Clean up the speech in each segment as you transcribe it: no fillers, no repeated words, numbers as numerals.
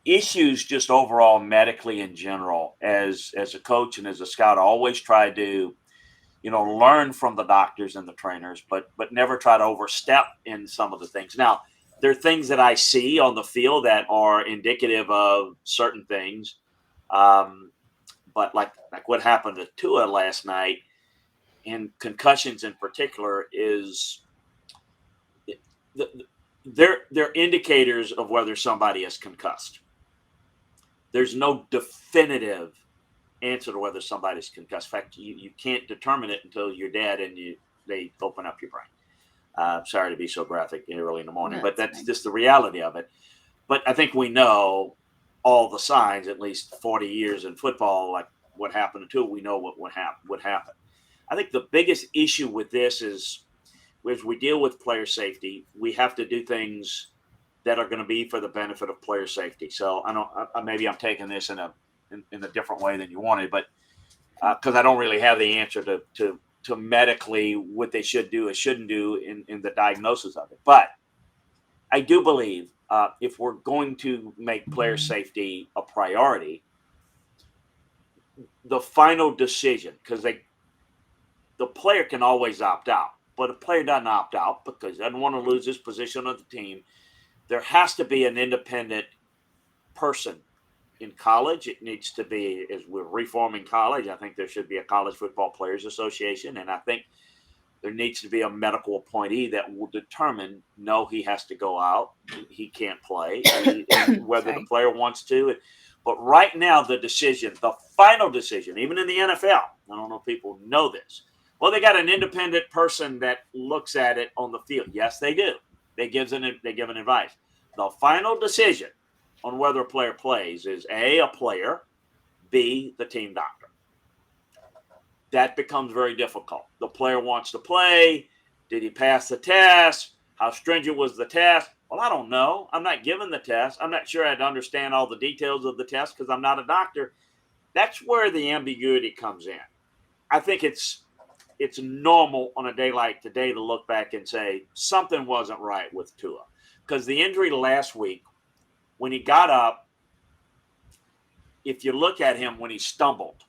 issues just overall medically in general. As a coach and as a scout, I always try to learn from the doctors and the trainers, but never try to overstep in some of the things. Now, there are things that I see on the field that are indicative of certain things, um, but like what happened to Tua last night, and concussions in particular, is the, they're indicators of whether somebody is concussed. There's no definitive answer to whether somebody's concussed. In fact, you can't determine it until you're dead and they open up your brain. Sorry to be so graphic early in the morning, but that's just the reality of it. But I think we know all the signs, at least 40 years in football, like what happened to, we know what would happen. I think the biggest issue with this is, as we deal with player safety, we have to do things that are going to be for the benefit of player safety. So I don't, maybe I'm taking this in a different way than you wanted, but because I don't really have the answer to medically what they should do or shouldn't do in the diagnosis of it. But I do believe if we're going to make player safety a priority, the final decision, because the player can always opt out, but a player doesn't opt out because he doesn't want to lose his position on the team. There has to be an independent person in college. It needs to be, as we're reforming college, I think there should be a college football players association. And I think there needs to be a medical appointee that will determine, no, he has to go out. He can't play, whether the player wants to. But right now, the decision, the final decision, even in the NFL, I don't know if people know this. Well, they got an independent person that looks at it on the field. Yes, they do. They give an advice. The final decision on whether a player plays is a player, B, the team doctor. That becomes very difficult. The player wants to play. Did he pass the test? How stringent was the test? Well, I don't know. I'm not given the test. I'm not sure I'd understand all the details of the test because I'm not a doctor. That's where the ambiguity comes in. I think it's normal on a day like today to look back and say something wasn't right with Tua, because the injury last week, when he got up, if you look at him when he stumbled,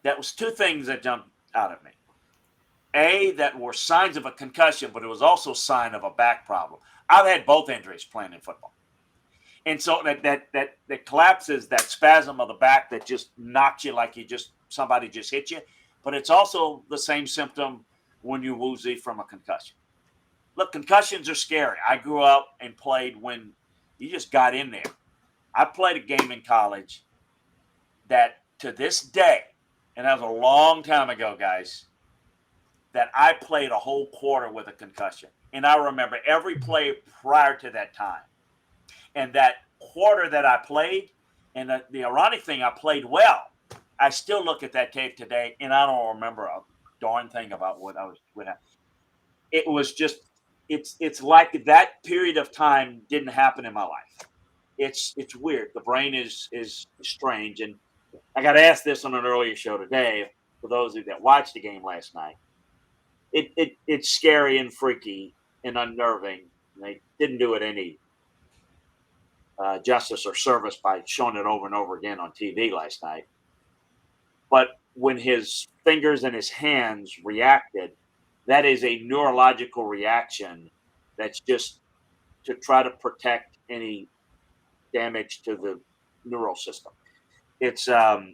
that was two things that jumped out at me. A, that were signs of a concussion, but it was also a sign of a back problem. I've had both injuries playing in football. And so that collapses, that spasm of the back that just knocks you like somebody just hit you. But it's also the same symptom when you woozy from a concussion. Look, concussions are scary. I grew up and played when you just got in there. I played a game in college that to this day, and that was a long time ago, guys, that I played a whole quarter with a concussion. And I remember every play prior to that time. And that quarter that I played, and the ironic thing, I played well. I still look at that tape today, and I don't remember a darn thing about what it was just, it's like that period of time didn't happen in my life. It's weird. The brain is strange. And I got asked this on an earlier show today, for those of you that watched the game last night. It's scary and freaky and unnerving. They didn't do it any justice or service by showing it over and over again on TV last night. But when his fingers and his hands reacted, that is a neurological reaction that's just to try to protect any damage to the neural system. It's not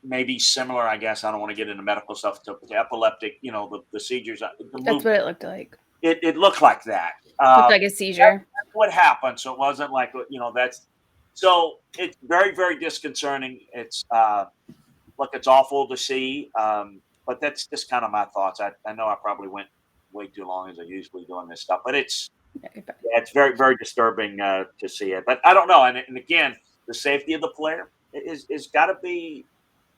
maybe similar, I guess. I don't want to get into medical stuff to epileptic, the seizures. That's what it looked like. It looked like that. Looked like a seizure. That's what happened. So it wasn't like, that's, so it's very, very disconcerting. It's look, it's awful to see. But that's just kind of my thoughts. I know I probably went way too long, as I usually do on this stuff, but it's very, very disturbing to see it. But I don't know. And again, the safety of the player is got to be,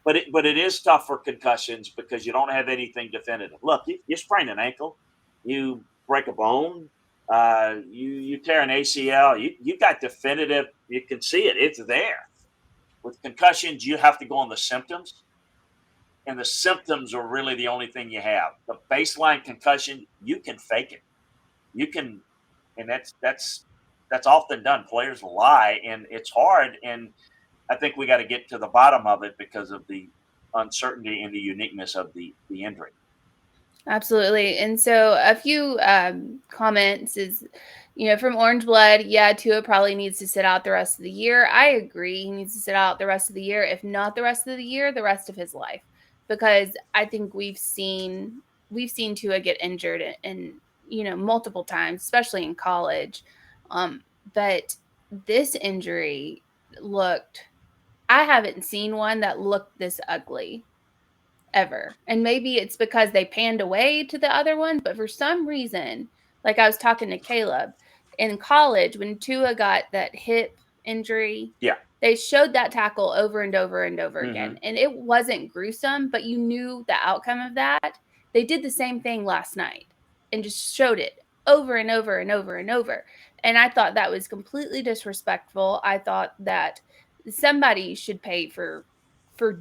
but it is tough for concussions because you don't have anything definitive. Look, you sprain an ankle, you break a bone, you tear an ACL, you got definitive, you can see it, it's there. With concussions, you have to go on the symptoms, and the symptoms are really the only thing you have. The baseline concussion, you can fake it. You can and that's often done. Players lie, and it's hard. And I think we got to get to the bottom of it because of the uncertainty and the uniqueness of the injury. Absolutely. And so a few comments is, from Orange Blood, yeah, Tua probably needs to sit out the rest of the year. I agree. He needs to sit out the rest of the year. If not the rest of the year, the rest of his life. Because I think we've seen Tua get injured and multiple times, especially in college. But this injury looked I haven't seen one that looked this ugly ever. And maybe it's because they panned away to the other one, but for some reason, like I was talking to Caleb, in college when Tua got that hip injury, Yeah. they showed that tackle over and over and over again. Mm-hmm. And it wasn't gruesome, but you knew the outcome of that. They did the same thing last night and just showed it over and over and over and over. And I thought that was completely disrespectful. I thought that somebody should pay for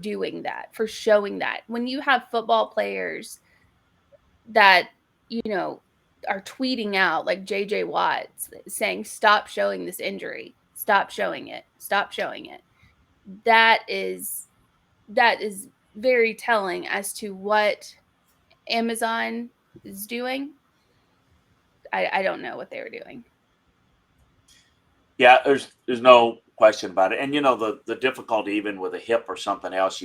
doing that, for showing that. When you have football players that, are tweeting out like JJ Watts saying, stop showing this injury, stop showing it, stop showing it. That is very telling as to what Amazon is doing. I don't know what they were doing. Yeah, there's no question about it. And the difficulty even with a hip or something else,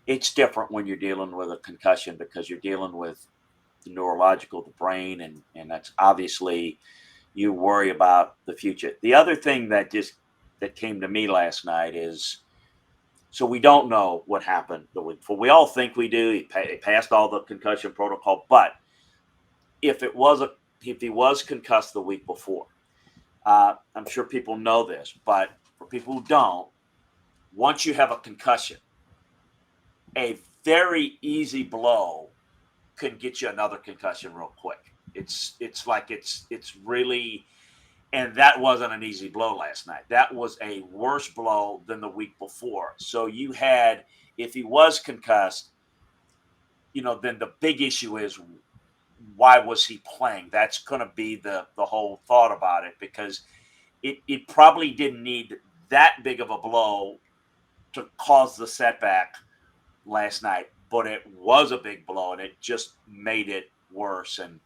it's different when you're dealing with a concussion because you're dealing with the neurological, the brain, and that's obviously you worry about the future. The other thing that came to me last night is so we don't know what happened the week before. We all think we do. He passed all the concussion protocol, but if if he was concussed the week before, I'm sure people know this, but for people who don't, once you have a concussion, a very easy blow could get you another concussion real quick. It's really, and that wasn't an easy blow last night. That was a worse blow than the week before. So you had, if he was concussed, then the big issue is why was he playing? That's going to be the whole thought about it because it probably didn't need that big of a blow to cause the setback last night, but it was a big blow and it just made it worse. And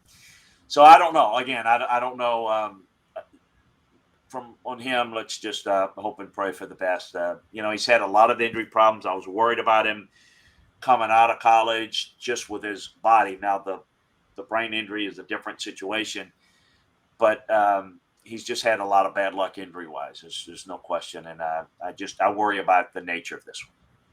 so I don't know. Again, I don't know. From on him, let's just hope and pray for the best. He's had a lot of injury problems. I was worried about him coming out of college just with his body. Now the brain injury is a different situation, but he's just had a lot of bad luck injury wise. There's no question, and I worry about the nature of this one.